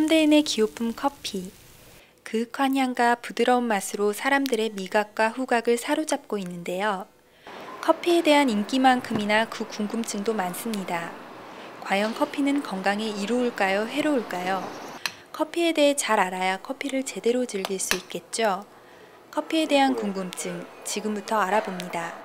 현대인의 기호품 커피. 그윽한 향과 부드러운 맛으로 사람들의 미각과 후각을 사로잡고 있는데요. 커피에 대한 인기만큼이나 그 궁금증도 많습니다. 과연 커피는 건강에 이로울까요? 해로울까요? 커피에 대해 잘 알아야 커피를 제대로 즐길 수 있겠죠? 커피에 대한 궁금증, 지금부터 알아봅니다.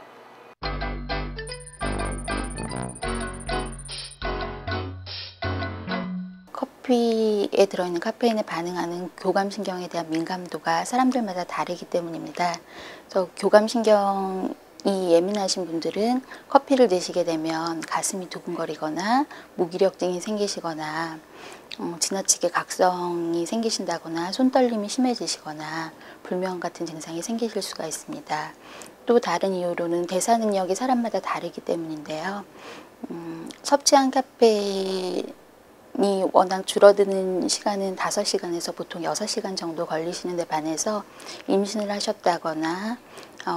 커피에 들어있는 카페인에 반응하는 교감신경에 대한 민감도가 사람들마다 다르기 때문입니다. 그래서 교감신경이 예민하신 분들은 커피를 드시게 되면 가슴이 두근거리거나 무기력증이 생기시거나 지나치게 각성이 생기신다거나 손떨림이 심해지시거나 불면 같은 증상이 생기실 수가 있습니다. 또 다른 이유로는 대사 능력이 사람마다 다르기 때문인데요. 섭취한 카페인이 워낙 줄어드는 시간은 5시간에서 보통 6시간 정도 걸리시는 데 반해서 임신을 하셨다거나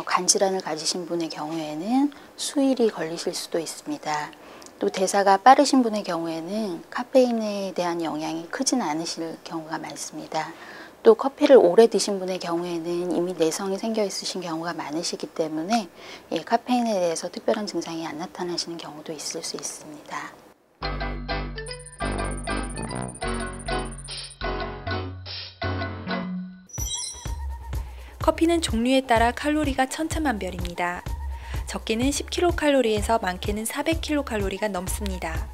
간질환을 가지신 분의 경우에는 수일이 걸리실 수도 있습니다. 또 대사가 빠르신 분의 경우에는 카페인에 대한 영향이 크진 않으실 경우가 많습니다. 또 커피를 오래 드신 분의 경우에는 이미 내성이 생겨 있으신 경우가 많으시기 때문에 카페인에 대해서 특별한 증상이 안 나타나시는 경우도 있을 수 있습니다. 커피는 종류에 따라 칼로리가 천차만별입니다. 적게는 10kcal에서 많게는 400kcal가 넘습니다.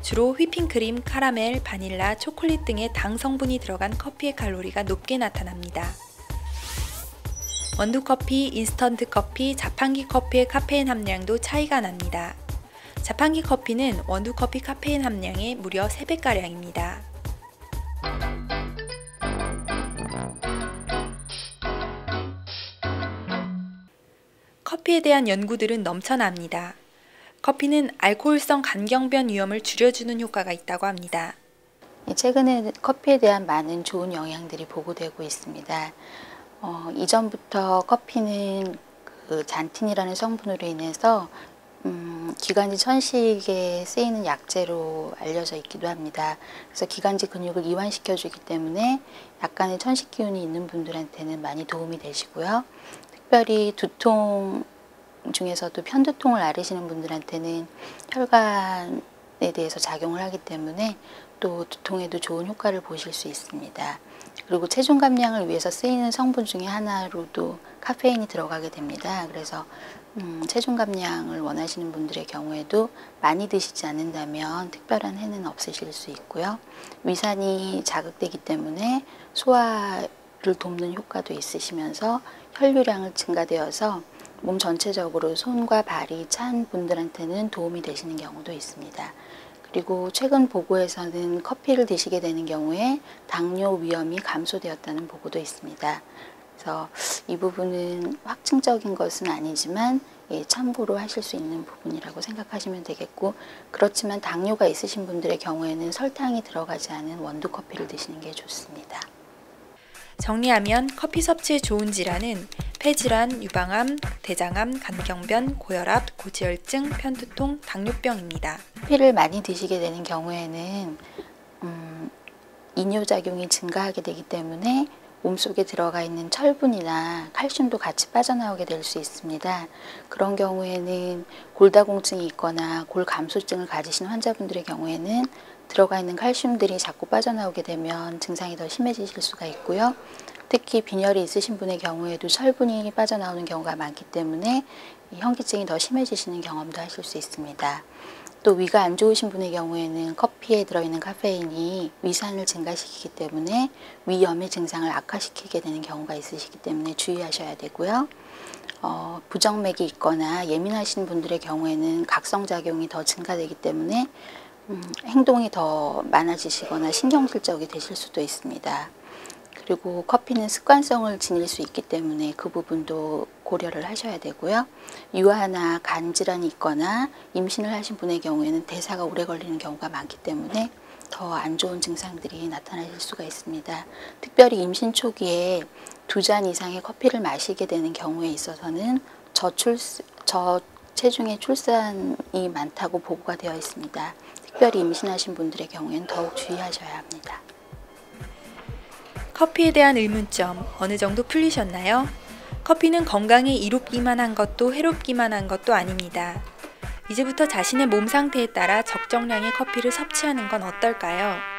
주로 휘핑크림, 카라멜, 바닐라, 초콜릿 등의 당 성분이 들어간 커피의 칼로리가 높게 나타납니다. 원두커피, 인스턴트 커피, 자판기 커피의 카페인 함량도 차이가 납니다. 자판기 커피는 원두커피 카페인 함량의 무려 3배가량입니다. 커피에 대한 연구들은 넘쳐납니다. 커피는 알코올성 간경변 위험을 줄여주는 효과가 있다고 합니다. 최근에 커피에 대한 많은 좋은 영향들이 보고되고 있습니다. 이전부터 커피는 그 잔틴이라는 성분으로 인해서 기관지 천식에 쓰이는 약재로 알려져 있기도 합니다. 그래서 기관지 근육을 이완시켜 주기 때문에 약간의 천식 기운이 있는 분들한테는 많이 도움이 되시고요. 특별히 두통 중에서도 편두통을 앓으시는 분들한테는 혈관에 대해서 작용을 하기 때문에 또 두통에도 좋은 효과를 보실 수 있습니다. 그리고 체중 감량을 위해서 쓰이는 성분 중에 하나로도 카페인이 들어가게 됩니다. 그래서 체중 감량을 원하시는 분들의 경우에도 많이 드시지 않는다면 특별한 해는 없으실 수 있고요. 위산이 자극되기 때문에 소화를 돕는 효과도 있으시면서 혈류량을 증가되어서 몸 전체적으로 손과 발이 찬 분들한테는 도움이 되시는 경우도 있습니다. 그리고 최근 보고에서는 커피를 드시게 되는 경우에 당뇨 위험이 감소되었다는 보고도 있습니다. 그래서 이 부분은 확증적인 것은 아니지만 참고로 하실 수 있는 부분이라고 생각하시면 되겠고, 그렇지만 당뇨가 있으신 분들의 경우에는 설탕이 들어가지 않은 원두 커피를 드시는 게 좋습니다. 정리하면 커피 섭취에 좋은 질환은 폐질환, 유방암, 대장암, 간경변, 고혈압, 고지혈증, 편두통, 당뇨병입니다. 커피를 많이 드시게 되는 경우에는 이뇨작용이 증가하게 되기 때문에 몸속에 들어가 있는 철분이나 칼슘도 같이 빠져나오게 될 수 있습니다. 그런 경우에는 골다공증이 있거나 골감소증을 가지신 환자분들의 경우에는 들어가 있는 칼슘들이 자꾸 빠져나오게 되면 증상이 더 심해지실 수가 있고요. 특히 빈혈이 있으신 분의 경우에도 철분이 빠져나오는 경우가 많기 때문에 현기증이 더 심해지시는 경험도 하실 수 있습니다. 또 위가 안 좋으신 분의 경우에는 커피에 들어있는 카페인이 위산을 증가시키기 때문에 위염의 증상을 악화시키게 되는 경우가 있으시기 때문에 주의하셔야 되고요. 부정맥이 있거나 예민하신 분들의 경우에는 각성작용이 더 증가되기 때문에 행동이 더 많아지시거나 신경질적이 되실 수도 있습니다. 그리고 커피는 습관성을 지닐 수 있기 때문에 그 부분도 고려를 하셔야 되고요. 유아나 간 질환이 있거나 임신을 하신 분의 경우에는 대사가 오래 걸리는 경우가 많기 때문에 더 안 좋은 증상들이 나타나실 수가 있습니다. 특별히 임신 초기에 2잔 이상의 커피를 마시게 되는 경우에 있어서는 저체중의 출산이 많다고 보고가 되어 있습니다. 특별히 임신하신 분들의 경우에는 더욱 주의하셔야 합니다. 커피에 대한 의문점 어느 정도 풀리셨나요? 커피는 건강에 이롭기만 한 것도 해롭기만 한 것도 아닙니다. 이제부터 자신의 몸 상태에 따라 적정량의 커피를 섭취하는 건 어떨까요?